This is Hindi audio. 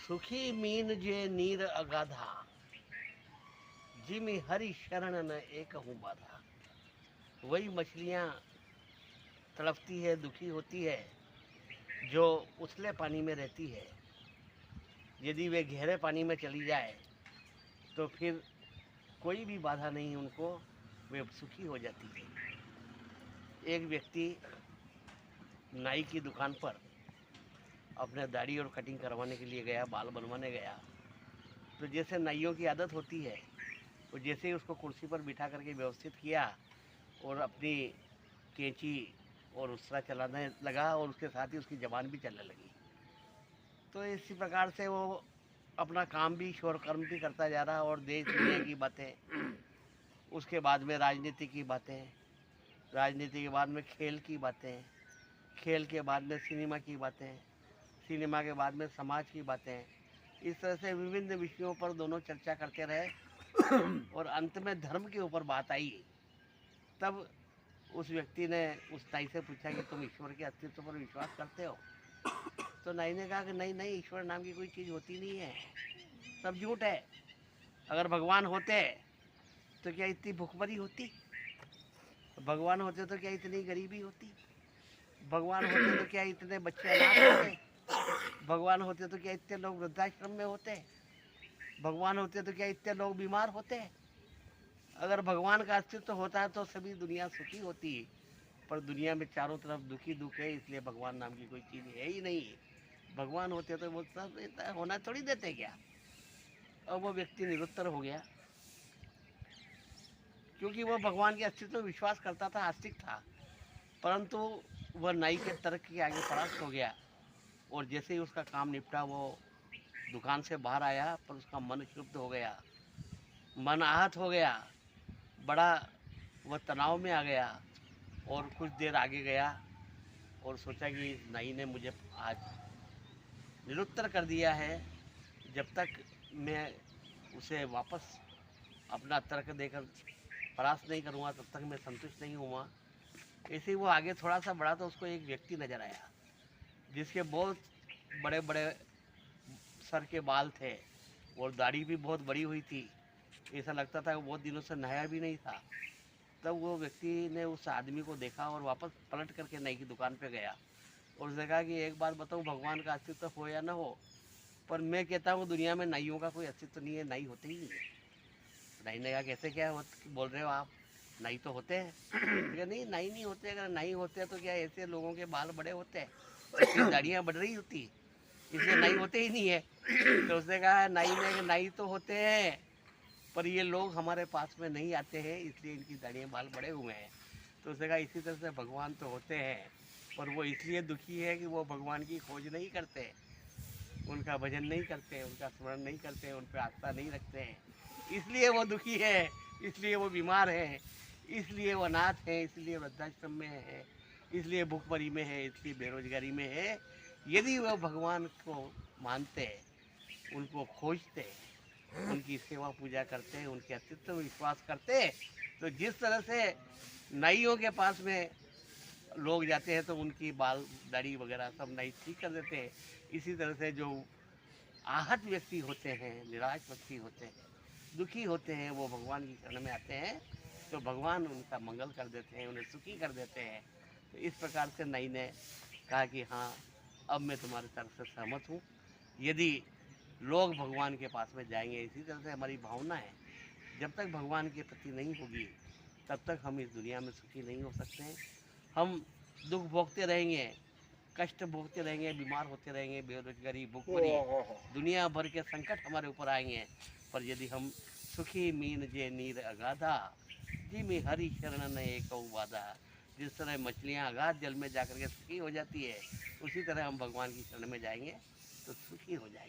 सुखी मीन जे नीर अगाधा, जिमि हरि शरण न एक हूँ बाधा। वही मछलियाँ तड़पती है, दुखी होती है, जो उथले पानी में रहती है। यदि वे गहरे पानी में चली जाए तो फिर कोई भी बाधा नहीं उनको, वे सुखी हो जाती है। एक व्यक्ति नाई की दुकान पर अपने दाढ़ी और कटिंग करवाने के लिए गया, बाल बनवाने गया। तो जैसे नाइयों की आदत होती है, वो जैसे ही उसको कुर्सी पर बिठा करके व्यवस्थित किया और अपनी कैंची और उसरा चलाने लगा, और उसके साथ ही उसकी ज़बान भी चलने लगी। तो इसी प्रकार से वो अपना काम भी, शोर कर्म भी करता जा रहा, और देश दुनिया की बातें, उसके बाद में राजनीति की बातें, राजनीति के बाद में खेल की बातें, खेल के बाद में सिनेमा की बातें, सिनेमा के बाद में समाज की बातें। इस तरह से विभिन्न विषयों पर दोनों चर्चा करते रहे और अंत में धर्म के ऊपर बात आई। तब उस व्यक्ति ने उस नाई से पूछा कि तुम ईश्वर के अस्तित्व पर विश्वास करते हो? तो नाई ने कहा कि नहीं नहीं, ईश्वर नाम की कोई चीज़ होती नहीं है, सब झूठ है। अगर भगवान होते तो क्या इतनी भुखमरी होती? भगवान होते तो क्या इतनी गरीबी होती? भगवान होते तो क्या इतने बच्चे अनाथ होते? भगवान होते तो क्या इतने लोग वृद्धाश्रम में होते? भगवान होते तो क्या इतने लोग बीमार होते? अगर भगवान का अस्तित्व होता तो सभी दुनिया सुखी होती, पर दुनिया में चारों तरफ दुखी दुख है, इसलिए भगवान नाम की कोई चीज़ है ही नहीं। भगवान होते तो वो सब इतना होना थोड़ी देते क्या? और वो व्यक्ति निरुत्तर हो गया, क्योंकि वो भगवान के अस्तित्व में विश्वास करता था, आस्तिक था, परंतु वह नाई के तर्क के आगे परास्त हो गया। और जैसे ही उसका काम निपटा, वो दुकान से बाहर आया, पर उसका मन क्षुब्ध हो गया, मन आहत हो गया, बड़ा वह तनाव में आ गया। और कुछ देर आगे गया और सोचा कि इस नाई ने मुझे आज निरुत्तर कर दिया है, जब तक मैं उसे वापस अपना तर्क देकर परास्त नहीं करूँगा तब तक मैं संतुष्ट नहीं हुआ। ऐसे ही वो आगे थोड़ा सा बढ़ा तो उसको एक व्यक्ति नज़र आया, जिसके बहुत बड़े बड़े सर के बाल थे और दाढ़ी भी बहुत बड़ी हुई थी। ऐसा लगता था कि बहुत दिनों से नहाया भी नहीं था। तब वो व्यक्ति ने उस आदमी को देखा और वापस पलट करके नाई की दुकान पे गया और उसने कहा कि एक बात बताऊँ, भगवान का अस्तित्व हो या ना हो, पर मैं कहता हूँ दुनिया में नाइयों का कोई अस्तित्व नहीं है, नाई होते ही नहीं है। नाई ने कहा कैसे क्या बोल रहे हो आप, नाई तो होते हैं। कहा नहीं, नाई नहीं होते। अगर नाई होते तो क्या ऐसे लोगों के बाल बड़े होते, इतनी दाढ़ियाँ बढ़ रही होती, इसलिए नाई होते ही नहीं है। तो उसने कहा नाई ने, नाई तो होते हैं, पर ये लोग हमारे पास में नहीं आते हैं, इसलिए इनकी दाढ़ियाँ बाल बड़े हुए हैं। तो उसने कहा इसी तरह से भगवान तो होते हैं, पर वो इसलिए दुखी है कि वो भगवान की खोज नहीं करते, उनका भजन नहीं करते, उनका स्मरण नहीं करते, उन पर आस्था नहीं रखते हैं, इसलिए वो दुखी है, इसलिए वो बीमार है, इसलिए वो अनाथ है, इसलिए वृद्धाश्रम में है, इसलिए भूखमरी में है, इसलिए बेरोजगारी में है। यदि वह भगवान को मानते, उनको खोजते, उनकी सेवा पूजा करते, उनके अस्तित्व में विश्वास करते, तो जिस तरह से नाइयों के पास में लोग जाते हैं तो उनकी बाल दाढ़ी वगैरह सब नाई ठीक कर देते हैं, इसी तरह से जो आहत व्यक्ति होते हैं, निराश व्यक्ति होते हैं, दुखी होते हैं, वो भगवान की शरण में आते हैं तो भगवान उनका मंगल कर देते हैं, उन्हें सुखी कर देते हैं। तो इस प्रकार से नाई ने कहा कि हाँ, अब मैं तुम्हारे तर्क से सहमत हूँ। यदि लोग भगवान के पास में जाएंगे, इसी तरह से हमारी भावना है, जब तक भगवान के प्रति नहीं होगी तब तक हम इस दुनिया में सुखी नहीं हो सकते हैं। हम दुख भोगते रहेंगे, कष्ट भोगते रहेंगे, बीमार होते रहेंगे, बेरोजगारी, भूखमरी, दुनिया भर के संकट हमारे ऊपर आएंगे, पर यदि हम सुखी मीन जे नीर अगाधा, जिमि हरि शरण न एक बाधा, जिस तरह मछलियाँ अगाध जल में जाकर के सुखी हो जाती है, उसी तरह हम भगवान की शरण में जाएंगे तो सुखी हो जाएंगे।